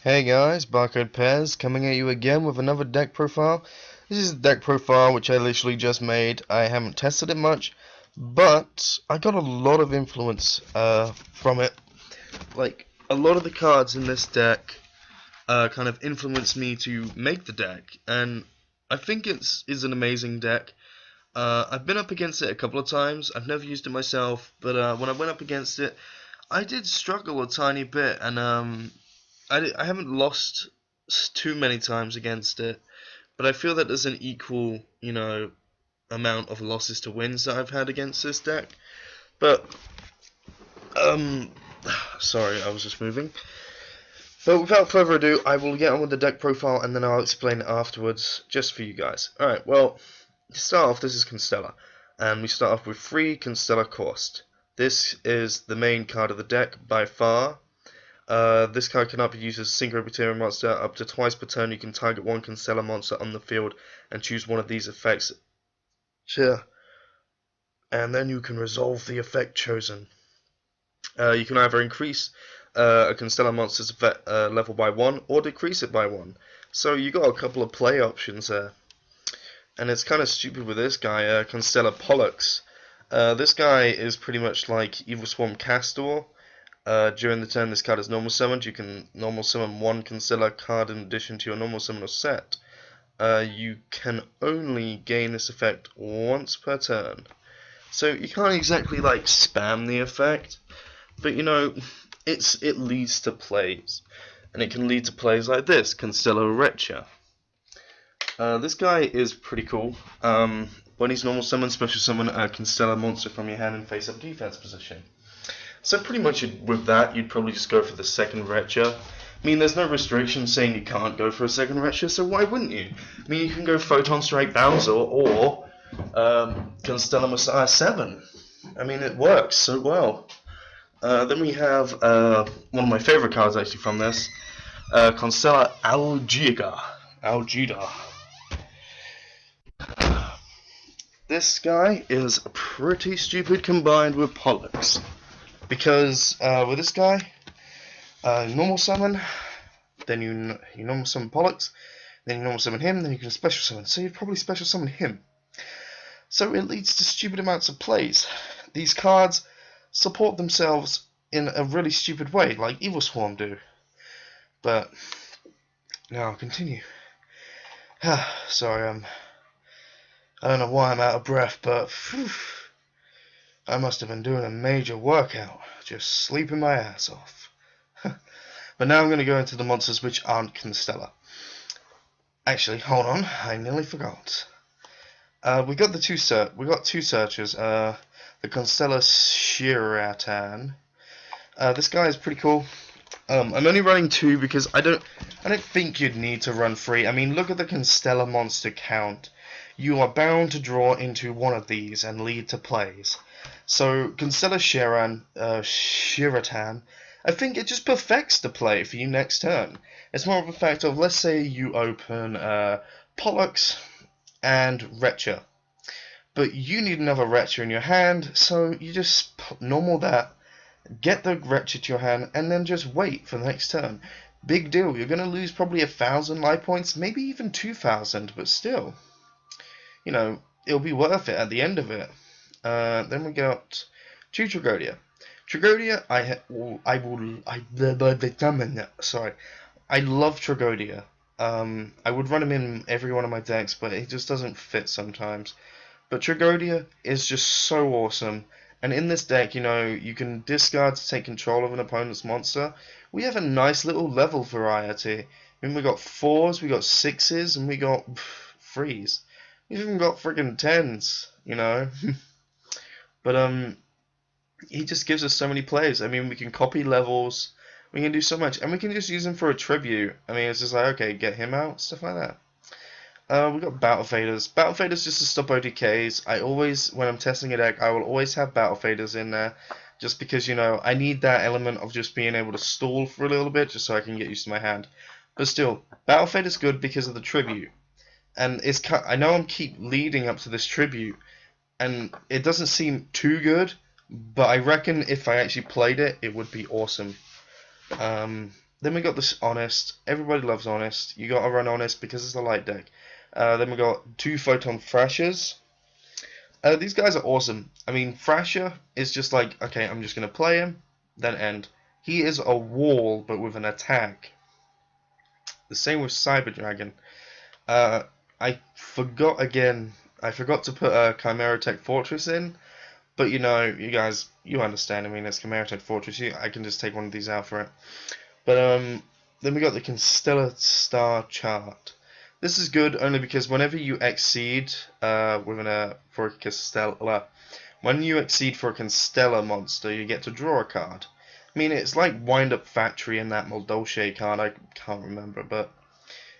Hey guys, Barcode Pairs coming at you again with another deck profile. This is a deck profile which I literally just made. I haven't tested it much, but I got a lot of influence from it. Like, a lot of the cards in this deck kind of influenced me to make the deck, and I think is an amazing deck. I've been up against it a couple of times. I've never used it myself, but when I went up against it, I did struggle a tiny bit, and I haven't lost too many times against it, but I feel that there's an equal, amount of losses to wins that I've had against this deck. But, um, sorry, I was just moving. But without further ado, I will get on with the deck profile and then I'll explain it afterwards, just for you guys. Alright, well, to start off, this is Constellar, and we start off with 3 Constellar cost. This is the main card of the deck by far. This card cannot be used as a synchro monster. Up to twice per turn, you can target one constellar monster on the field and choose one of these effects. Sure. And then you can resolve the effect chosen. You can either increase a constellar monster's effect, level by 1 or decrease it by 1. So you got a couple of play options there. And it's kind of stupid with this guy, Constellar Pollux. This guy is pretty much like Evil Swarm Castor. During the turn this card is normal summoned, you can normal summon one Constellar card in addition to your normal summoner set. You can only gain this effect once per turn. So you can't exactly like spam the effect, but it leads to plays. And it can lead to plays like this, Constellar Retcher. This guy is pretty cool. When he's normal summoned, special summon a Constellar monster from your hand in face up defense position. So pretty much with that, you'd probably just go for the second Retcher. I mean, there's no restriction saying you can't go for a second Retcher, so why wouldn't you? I mean, you can go Photon Strike Bowser or Constellar Messiah 7. I mean, it works so well. Then we have one of my favorite cards actually from this, Constellar Algida. This guy is pretty stupid combined with Pollux. Because with this guy, normal summon, then you normal summon Pollux, then you normal summon him, then you can special summon. So you'd probably special summon him. So it leads to stupid amounts of plays. These cards support themselves in a really stupid way, like Evil Swarm do. But now I'll continue. Sorry, I don't know why I'm out of breath, but I must have been doing a major workout, just sleeping my ass off. But now I'm going to go into the monsters which aren't Constellar. Actually, hold on, I nearly forgot. We got two searchers. The Constellar Shiratan. This guy is pretty cool. I'm only running 2 because I don't think you'd need to run 3. I mean, look at the Constellar monster count. You are bound to draw into one of these and lead to plays. So Constellar Shiratan, I think it just perfects the play for you next turn. It's more of a fact of, let's say you open Pollux and Retcher, but you need another Retcher in your hand, so you just normal that, get the Retcher to your hand, and then just wait for the next turn. Big deal, you're going to lose probably 1,000 life points, maybe even 2,000, but still, it'll be worth it at the end of it. Then we got 2 Tragodia. Tragodia, I love Tragodia. I would run him in every one of my decks, but it just doesn't fit sometimes. But Tragodia is just so awesome. And in this deck, you can discard to take control of an opponent's monster. We have a nice little level variety. I mean, we got 4s, we got 6s, and we got 3s. We've even got friggin' 10s, But he just gives us so many plays. I mean, we can copy levels, we can do so much, and we can just use him for a tribute. I mean, it's just like, okay, get him out, stuff like that. We got Battle Faders. Battle Faders just to stop OTKs. When I'm testing a deck, I will always have Battle Faders in there, just because I need that element of just being able to stall for a little bit, just so I can get used to my hand. But still, Battle Fader's good because of the tribute, and I know I'm keep leading up to this tribute, and it doesn't seem too good, but I reckon if I actually played it, it would be awesome. The Then we got this Honest. Everybody loves Honest. You gotta run Honest because it's a light deck. Then we got 2 Photon Thrashers. These guys are awesome. I mean, Thrasher is just like, okay, I'm just gonna play him, then end. He is a wall, but with an attack. The same with Cyber Dragon. I forgot again. I forgot to put a Chimera Tech Fortress in, but you know, you guys, you understand. I mean, it's Chimera Tech Fortress. I can just take one of these out for it. But then we got the Constellar Star chart. This is good only because whenever you exceed for a Constellar, when you exceed for a Constellar monster, you get to draw a card. I mean, it's like Wind Up Factory and that Moldolce card. I can't remember, but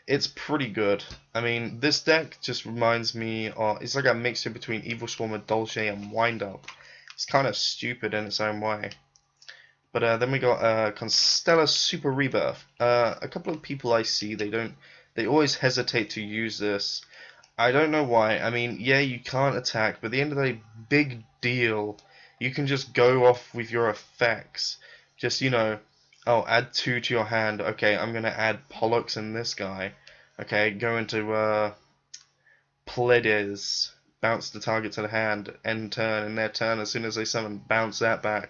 it's pretty good. I mean, this deck just reminds me of, it's like a mixture between Evil Storm, Moldolce, and Wind Up. It's kind of stupid in its own way. But then we got Constellar Super Rebirth. A couple of people I see, they always hesitate to use this. I don't know why. I mean, yeah, you can't attack, but at the end of the day, big deal. You can just go off with your effects. Just, you know, oh, add 2 to your hand. Okay, I'm gonna add Pollux and this guy. Okay, go into Pleiades. Bounce the target to the hand. End turn. In their turn, as soon as they summon, bounce that back.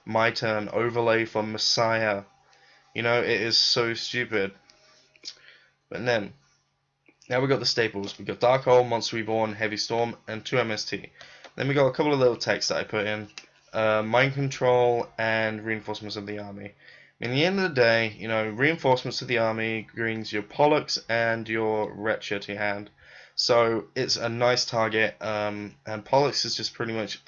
My turn. Overlay for Messiah. You know, it is so stupid. But then, now we got the staples. We got Dark Hole, Monster Reborn, Heavy Storm, and 2 MST. Then we got a couple of little texts that I put in. Mind Control and Reinforcements of the Army. In the end of the day, you know, Reinforcements of the Army brings your Pollux and your Wretcher to your hand. So it's a nice target, and Pollux is just pretty much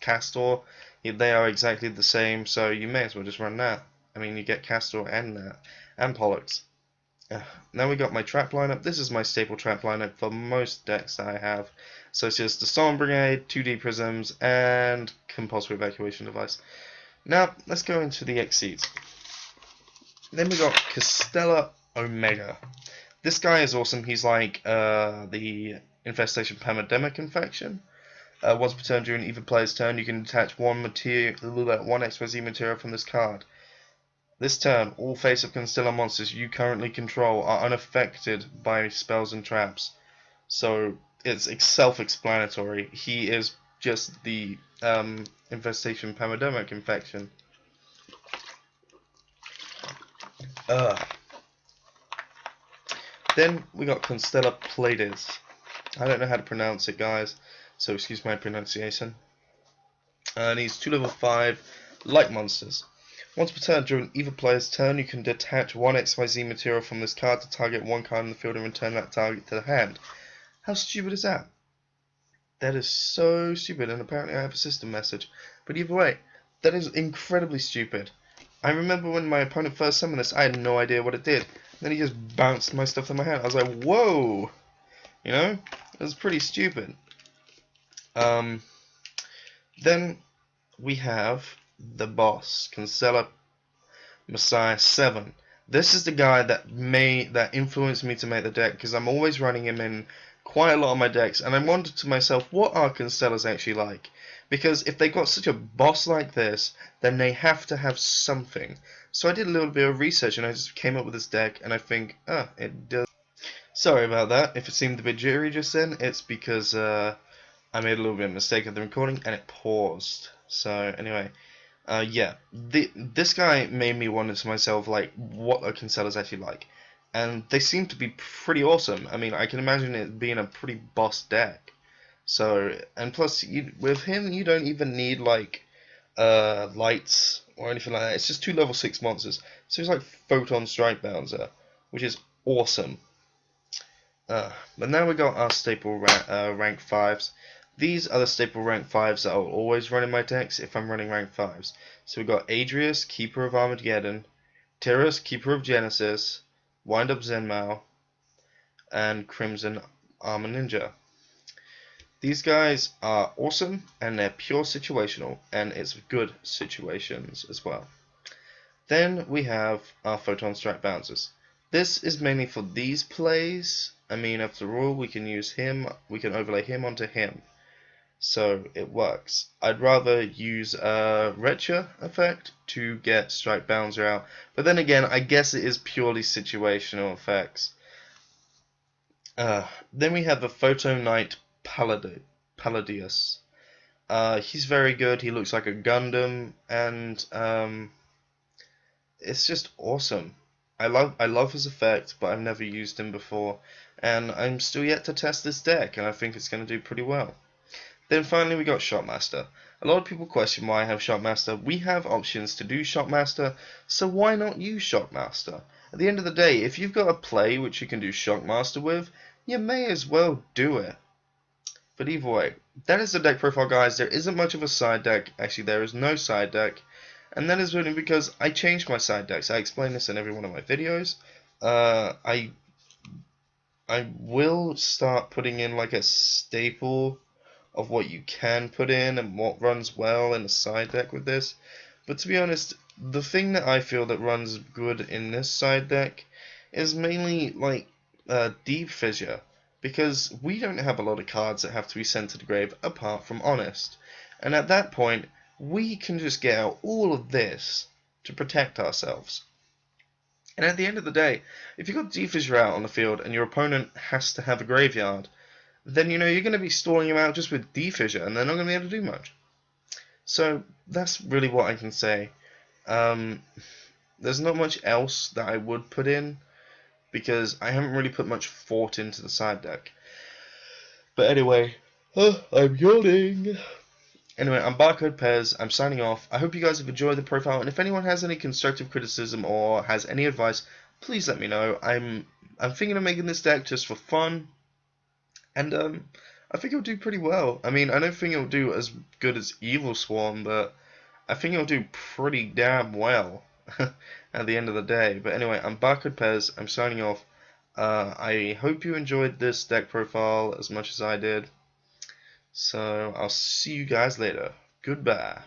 Castor. They are exactly the same, so you may as well just run that. I mean, you get Castor and that, and Pollux. Now we got my trap lineup. This is my staple trap lineup for most decks that I have. So it's just the Storm Brigade, 2D Prisms, and Compulsory Evacuation Device. Now, let's go into the Exceeds. Then we got Constellar Omega. This guy is awesome. He's like the Infestation Pandemic Infection. Once per turn during either player's turn, you can detach one XYZ material from this card. This turn, all face-up Constellar monsters you currently control are unaffected by spells and traps. So it's self-explanatory. He is just the Infestation Pandemic Infection. Then we got Constellar Pleiades. I don't know how to pronounce it, guys, so excuse my pronunciation. And he's 2 level 5 light monsters. Once per turn during either player's turn, you can detach one XYZ material from this card to target one card in the field and return that target to the hand. How stupid is that? That is so stupid, and apparently I have a system message. But either way, that is incredibly stupid. I remember when my opponent first summoned this, I had no idea what it did. Then he just bounced my stuff in my hand. I was like, whoa! You know? It was pretty stupid. Then we have the boss, Constellar Messiah 7. This is the guy that influenced me to make the deck, because I'm always running him in quite a lot of my decks, and I wondered to myself, what are Constellars actually like? Because if they got such a boss like this, then they have to have something. So I did a little bit of research, and I just came up with this deck, and I think, it does. Sorry about that. If it seemed a bit jittery just then, it's because I made a little bit of a mistake at the recording, and it paused. So anyway, yeah, this guy made me wonder to myself, like, what are Constellars actually like? And they seem to be pretty awesome. I mean, I can imagine it being a pretty boss deck. So, and plus, with him, you don't even need, like, lights or anything like that. It's just 2 level 6 monsters. So it's like Photon Strike Bouncer, which is awesome. But now we got our staple rank 5s. These are the staple rank 5s that I'll always run in my decks if I'm running rank 5s. So we got Adrius, Keeper of Armageddon, Tyrus, Keeper of Genesis, Wind Up Zenmao, and Crimson Armor Ninja. These guys are awesome, and they're pure situational, and it's good situations as well. Then we have our Photon Strike Bouncers. This is mainly for these plays. I mean, after all, we can use him, we can overlay him onto him. so it works. I'd rather use a Retcha effect to get Strike Bouncer out, but then again, I guess it is purely situational effects. Then we have the Photo Knight Palladius. He's very good. He looks like a Gundam, and it's just awesome. I love his effect, but I've never used him before, and I'm still yet to test this deck, and I think it's going to do pretty well. Then finally we got Shotmaster. A lot of people question why I have Shotmaster. We have options to do Shotmaster, so why not use Shotmaster? At the end of the day, if you've got a play which you can do Shockmaster with, you may as well do it. But either way, that is the deck profile, guys. There isn't much of a side deck. Actually, there is no side deck. And that is really because I changed my side decks. I explain this in every one of my videos. I will start putting in like a staple of what you can put in and what runs well in a side deck with this. But to be honest, the thing that I feel that runs good in this side deck is mainly like Deep Fissure, because we don't have a lot of cards that have to be sent to the grave apart from Honest. And at that point, we can just get out all of this to protect ourselves. And at the end of the day, if you've got Deep Fissure out on the field and your opponent has to have a graveyard, then you're going to be stalling him out just with Deep Fissure, and they're not going to be able to do much. So that's really what I can say. There's not much else that I would put in, because I haven't really put much thought into the side deck. But anyway, I'm yawning. Anyway, I'm Barcode Pez. I'm signing off. I hope you guys have enjoyed the profile, and if anyone has any constructive criticism or has any advice, please let me know. I'm thinking of making this deck just for fun, and I think it'll do pretty well. I mean, I don't think it'll do as good as Evil Swarm, but I think it'll do pretty damn well at the end of the day. But anyway, I'm Barcode Pez. I'm signing off. I hope you enjoyed this deck profile as much as I did. So I'll see you guys later. Goodbye.